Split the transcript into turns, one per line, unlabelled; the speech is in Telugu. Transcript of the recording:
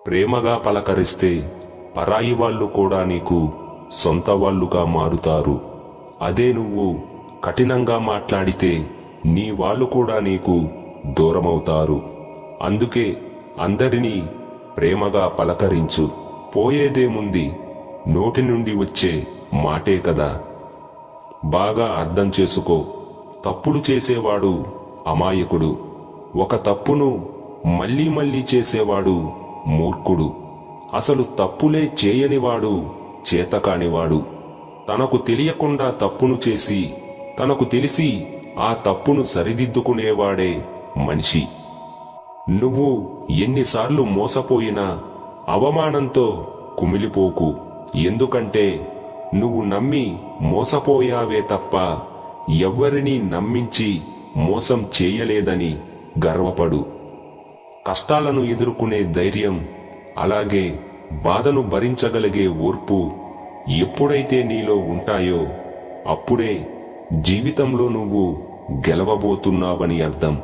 ప్రేమగా పలకరిస్తే పరాయి వాళ్ళు కూడా నీకు సొంత వాళ్ళుగా మారుతారు. అదే నువ్వు కఠినంగా మాట్లాడితే నీ వాళ్ళు కూడా నీకు దూరమవుతారు. అందుకే అందరినీ ప్రేమగా పలకరించు. పోయేదేముంది, నోటి నుండి వచ్చే మాటే కదా. బాగా అర్థం చేసుకో. తప్పులు చేసేవాడు అమాయకుడు. ఒక తప్పును మళ్ళీ మళ్ళీ చేసేవాడు మూర్ఖుడు. అసలు తప్పులే చేయనివాడు చేతకానివాడు. తనకు తెలియకుండా తప్పును చేసి తనకు తెలిసి ఆ తప్పును సరిదిద్దుకునేవాడే మనిషి. నువ్వు ఎన్నిసార్లు మోసపోయినా అవమానంతో కుమిలిపోకు. ఎందుకంటే నువ్వు నమ్మి మోసపోయావే తప్ప ఎవ్వరినీ నమ్మించి మోసం చేయలేదని గర్వపడు. కష్టాలను ఎదుర్కొనే ధైర్యం, అలాగే బాధను భరించగలిగే ఓర్పు ఎప్పుడైతే నీలో ఉంటాయో అప్పుడే జీవితంలో నువ్వు గెలవబోతున్నావని అర్థం.